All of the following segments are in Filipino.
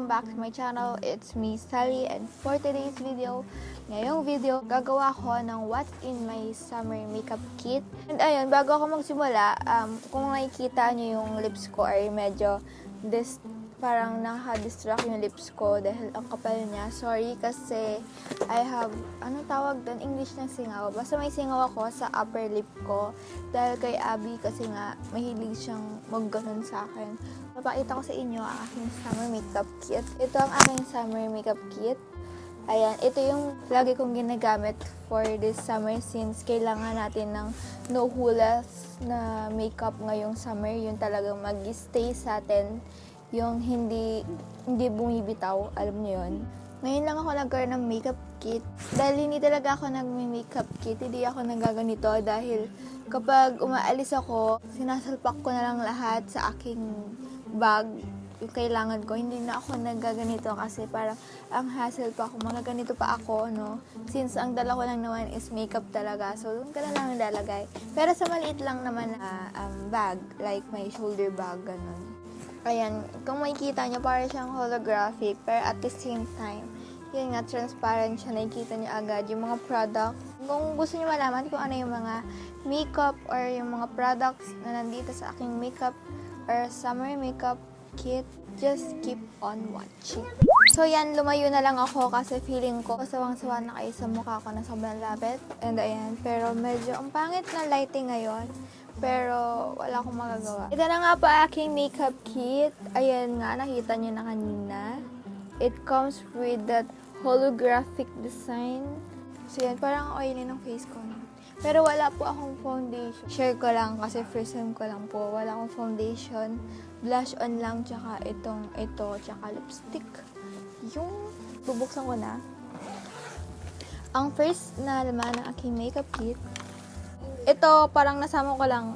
back to my channel. It's me, Stelly, and for today's video, ngayong video, gagawa ko ng what's in my summer makeup kit. And ayun, bago ako magsimula, kung nakikita nyo yung lips ko ay medyo parang nakaka-distract yung lips ko dahil ang kapal niya. Sorry kasi I have, ano tawag doon? English na singaw. Basta may singaw ako sa upper lip ko dahil kay Abby kasi nga mahilig siyang magganon sa akin. Papakita ko sa inyo ang aking summer makeup kit. Ito ang aking summer makeup kit. Ayan, ito yung lagi kong ginagamit for this summer since kailangan natin ng no hulas na makeup ngayong summer. Yun talagang mag-stay sa atin. Yung hindi bumibitaw, alam niyo yun. Ngayon lang ako nagkaroon ng makeup kit. Dahil hindi talaga ako nag-makeup kit, hindi ako nagaganito dahil kapag umaalis ako, sinasalpak ko na lang lahat sa aking bag, yung kailangan ko. Hindi na ako nagaganito kasi parang ang hassle pa ako, magaganito pa ako, no? Since ang dala ko lang naman is makeup talaga, so doon ka na lang nilalagay. Pero sa maliit lang naman na bag, like my shoulder bag, ganun. Ayan, kung makikita nyo, parang siyang holographic, pero at the same time, yun nga, transparent siya, nakikita nyo agad yung mga products. Kung gusto nyo malaman kung ano yung mga makeup or yung mga products na nandito sa aking makeup or summer makeup kit, just keep on watching. So yan, lumayo na lang ako kasi feeling ko sawang-sawa na kayo sa mukha ko na sobrang lapit. And ayan, pero medyo ang pangit na lighting ngayon. Pero wala akong magagawa. Ito na nga pa aking makeup kit. Ayan nga, nakita nyo na kanina. It comes with that holographic design. So yan, parang oily ng face ko. Pero wala po akong foundation. Share ko lang kasi first time ko lang po. Wala akong foundation. Blush on lang, tsaka ito, tsaka lipstick. Yung bubuksan ko na. Ang first na laman ng aking makeup kit. Ito, parang nasama ko lang.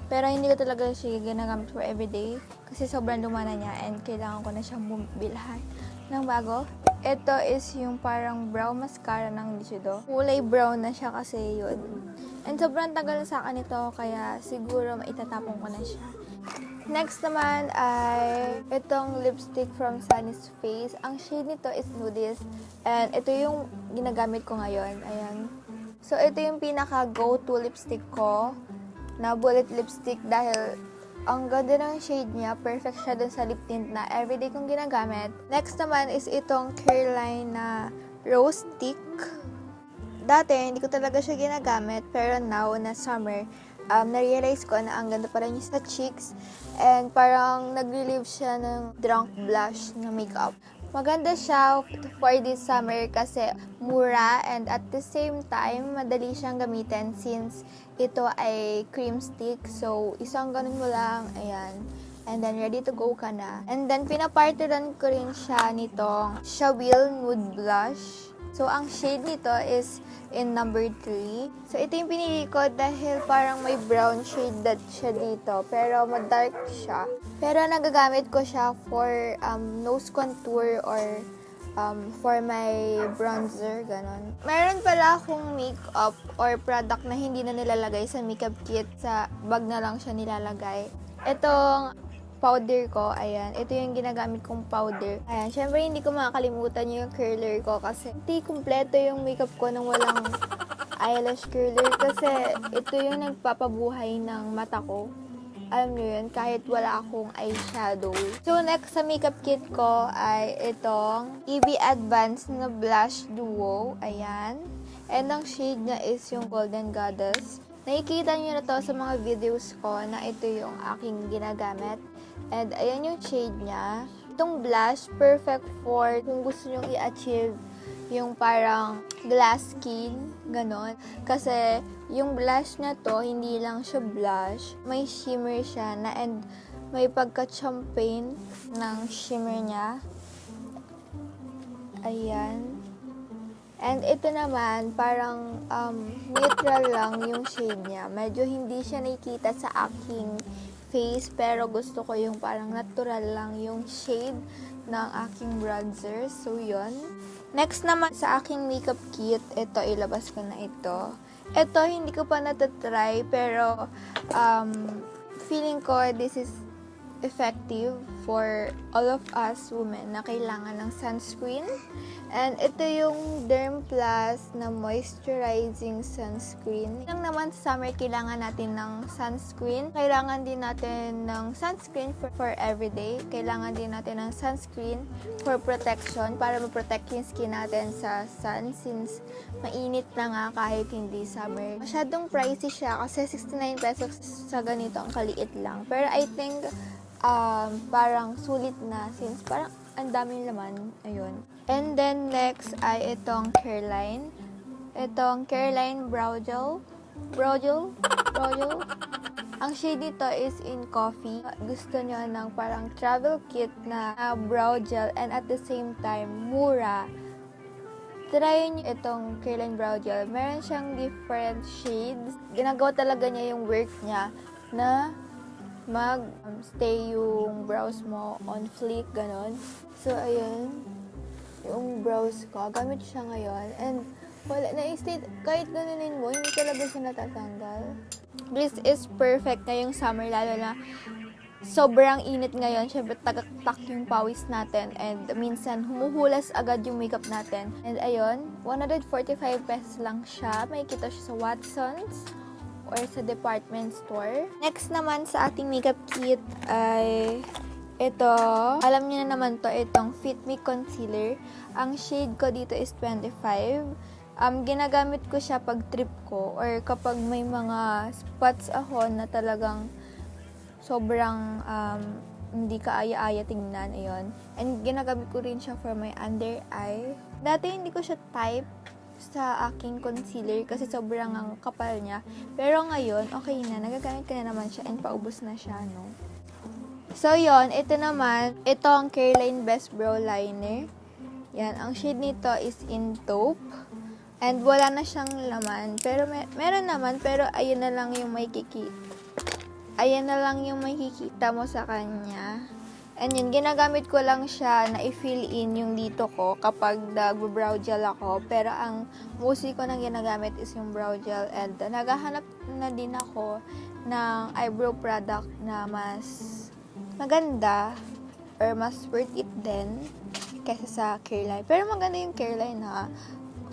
Pero hindi ko talaga siya ginagamit for everyday. Kasi sobrang lumana niya and kailangan ko na siyang bubilhan ng bago. Ito is yung parang brow mascara ng Lichido. Kulay brown na siya kasi yun. And sobrang tagal na sa akin ito, kaya siguro maitatapon ko na siya. Next naman ay itong lipstick from Sunny's Face. Ang shade nito is Nudist. And ito yung ginagamit ko ngayon. Ayan. So, ito yung pinaka-go-to lipstick ko na bullet lipstick dahil ang ganda ng shade niya. Perfect siya dun sa lip tint na everyday kong ginagamit. Next naman is itong Careline na rose stick. Dati, hindi ko talaga siya ginagamit. Pero now, na summer, na-realize ko na ang ganda pa rin niya sa cheeks. And parang nag-relieve siya ng drunk blush na makeup. Maganda siya for this summer kasi mura and at the same time, madali siyang gamitin since ito ay cream stick. So, isang ganun mo lang, ayan. And then, ready to go ka na. And then, pinapartneran ko rin siya nitong Shawil Nude Blush. So, ang shade nito is in number 3. So, ito yung pinili ko dahil parang may brown shade that siya dito. Pero, ma-dark siya. Pero, nagagamit ko siya for nose contour or for my bronzer, ganon. Meron pala akong makeup or product na hindi na nilalagay sa makeup kit. Sa bag na lang siya nilalagay. Itong powder ko, ayan. Ito yung ginagamit kong powder. Ayan, syempre hindi ko makakalimutan yung curler ko kasi hindi kumpleto yung makeup ko nang walang eyelash curler kasi ito yung nagpapabuhay ng mata ko. Alam nyo yun, kahit wala akong eyeshadow. So, next sa makeup kit ko ay itong EB Advanced na Blush Duo. Ayan. And ang shade niya is yung Golden Goddess. Nakikita nyo na to sa mga videos ko na ito yung aking ginagamit. And ayan yung shade niya. Itong blush, perfect for kung gusto nyo i-achieve yung parang glass skin, ganon. Kasi yung blush na to, hindi lang siya blush. May shimmer siya na and may pagka-champagne ng shimmer niya. Ayan. And ito naman, parang neutral lang yung shade niya. Medyo hindi siya nakikita sa aking face, pero gusto ko yung parang natural lang yung shade ng aking bronzer. So, yun. Next naman sa aking makeup kit, ito, ilabas ko na ito. Ito, hindi ko pa natatry, pero feeling ko this is effective for all of us women na kailangan ng sunscreen. And ito yung Derm Plus na moisturizing sunscreen. Lang naman sa summer, kailangan natin ng sunscreen. Kailangan din natin ng sunscreen for everyday. Kailangan din natin ng sunscreen for protection para ma-protect yung skin natin sa sun since mainit na nga kahit hindi summer. Masyadong pricey siya kasi 69 pesos sa ganito ang kaliit lang. Pero I think parang sulit na since parang ang daming laman. Ayun. And then next ay itong Careline. Itong Careline Brow Gel. Brow Gel? Brow Gel? Ang shade nito is in coffee. Gusto nyo ng parang travel kit na brow gel and at the same time, mura. Try nyo itong Careline Brow Gel. Meron siyang different shades. Ginagawa talaga niya yung work niya na mag-stay yung brows mo on fleek, ganon. So, ayun. Yung brows ko. Gamit siya ngayon. And, wala na-stay. Kahit ganunin mo, hindi talaga siya natatanggal. This is perfect ngayong summer, lalo na sobrang init ngayon. Siyempre, tagaktak yung pawis natin. And, minsan, humuhulas agad yung makeup natin. And, ayun. 145 pesos lang siya. May kita siya sa Watsons or sa department store. Next naman sa ating makeup kit ay ito. Alam niyo na naman to, itong Fit Me Concealer. Ang shade ko dito is 25. Ginagamit ko siya pag trip ko or kapag may mga spots ako na talagang sobrang hindi ka aya-aya tingnan. Ayun. And ginagamit ko rin siya for my under eye. Dati hindi ko siya type sa aking concealer kasi sobrang ang kapal niya. Pero ngayon, okay na. Nagagamit ko na naman siya and paubos na siya, no? So, yon, ito naman, ito ang Careline Best Brow Liner. Yan, ang shade nito is in taupe. And wala na siyang laman. Pero meron naman, pero ayun na lang yung ayan na lang yung makikita mo sa kanya. And yun, ginagamit ko lang siya na i-fill in yung dito ko kapag nag-brow gel ako. Pero ang mostly ko nang ginagamit is yung brow gel. And naghahanap na din ako ng eyebrow product na mas maganda or mas worth it din kaysa sa Careline. Pero maganda yung Careline ha,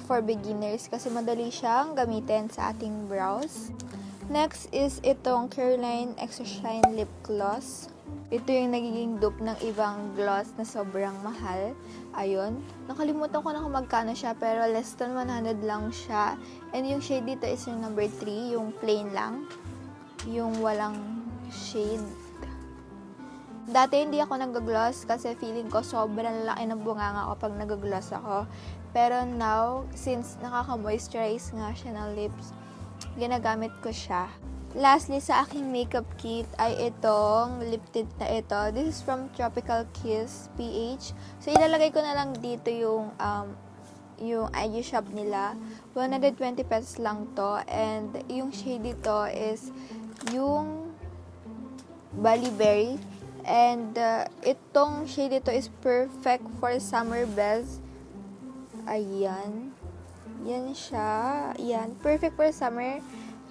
for beginners kasi madali siyang gamitin sa ating brows. Next is itong Careline Extra Shine Lip Gloss. Ito yung nagiging dupe ng ibang gloss na sobrang mahal. Ayun. Nakalimutan ko na kung magkano siya pero less than 100 lang siya. And yung shade dito is yung number 3, yung plain lang. Yung walang shade. Dati hindi ako nag-gloss kasi feeling ko sobrang laki ng bunganga ko pag nag-gloss ako. Pero now, since nakaka-moisturize nga siya ng lips, ginagamit ko siya. Lastly, sa aking makeup kit ay itong lip tint na ito. This is from Tropical Kiss PH. So, ilalagay ko na lang dito yung IG shop nila. 120 pesos lang to. And yung shade dito is yung Bali Berry. And itong shade dito is perfect for summer belles. Ayan. Yan siya. Yan. Perfect for summer.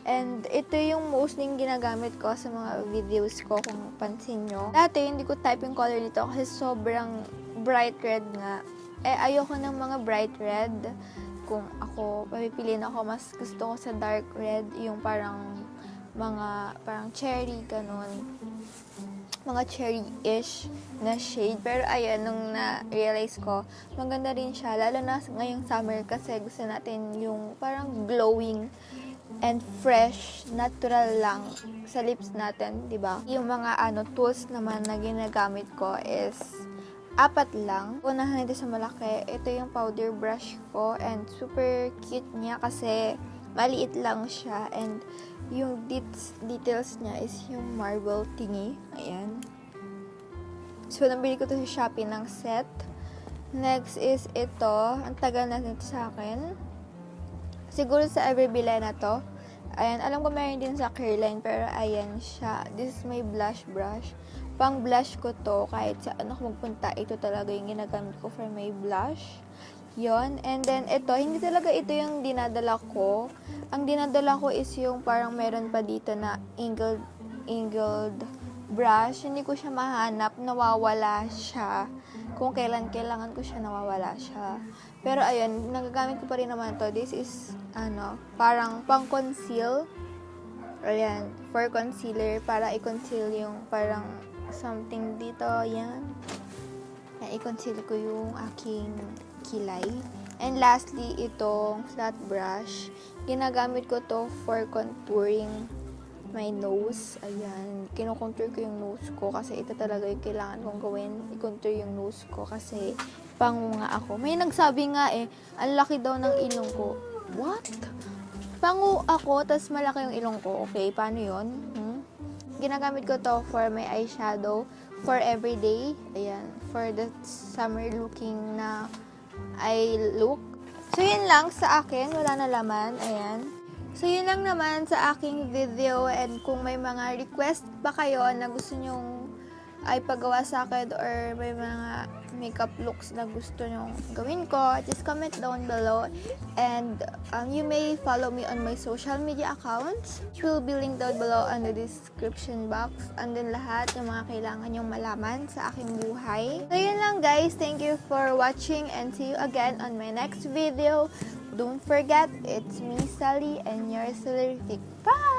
And ito yung mostly ginagamit ko sa mga videos ko kung pansin nyo. Dati hindi ko type yung color nito kasi sobrang bright red nga. Ayoko ng mga bright red. Kung ako, papipiliin ako, mas gusto ko sa dark red. Yung parang cherry, ganun. Mga cherry-ish na shade. Pero ayan, nung na-realize ko, maganda rin siya. Lalo na ngayong summer kasi gusto natin yung parang glowing and fresh, natural lang sa lips natin, di ba? Yung mga tools naman na ginagamit ko is 4 lang. Unahan nito sa malaki. Ito yung powder brush ko and super cute niya kasi maliit lang siya and yung details niya is yung marble thingy. Ayan. So, nabili ko to sa Shopee ng set. Next is ito. Ang tagal na nito sa akin. Siguro sa Everbilay na to. Ayan, alam ko meron din sa Careline, pero ayan siya. This is my blush brush. Pang blush ko to, kahit saan ako magpunta, ito talaga yung ginagamit ko for my blush. Yon. And then, ito, hindi talaga ito yung dinadala ko. Ang dinadala ko is yung parang meron pa dito na angled brush, hindi ko siya mahanap, nawawala siya. Kung kailan kailangan ko siya, nawawala siya. Pero ayun, nagagamit ko pa rin naman to. This is, parang pang-conceal. Ayan, for concealer, para i-conceal yung parang something dito, yan. I-conceal ko yung aking kilay. And lastly, itong flat brush. Ginagamit ko to for contouring my nose. Ayan, kinocontour ko yung nose ko kasi ito talaga yung kailangan kong gawin. I-contour yung nose ko kasi pango nga ako. May nagsabi nga ang laki daw ng ilong ko. What? Pango ako, tas malaki yung ilong ko. Okay, paano yun? Ginagamit ko to for my eyeshadow for everyday. Ayan, for the summer looking na eye look. So, yun lang sa akin. Wala na laman. Ayan. So, yun lang naman sa aking video. And kung may mga request pa kayo na gusto nyong ay pagawa sa akin or may mga makeup looks na gusto nyong gawin ko, just comment down below. And you may follow me on my social media accounts, which will be linked down below on the description box. Andun lahat yung mga kailangan nyong malaman sa aking buhay. So yun lang guys, thank you for watching and see you again on my next video. Don't forget, it's me, Stelly, and your Stelly. Bye!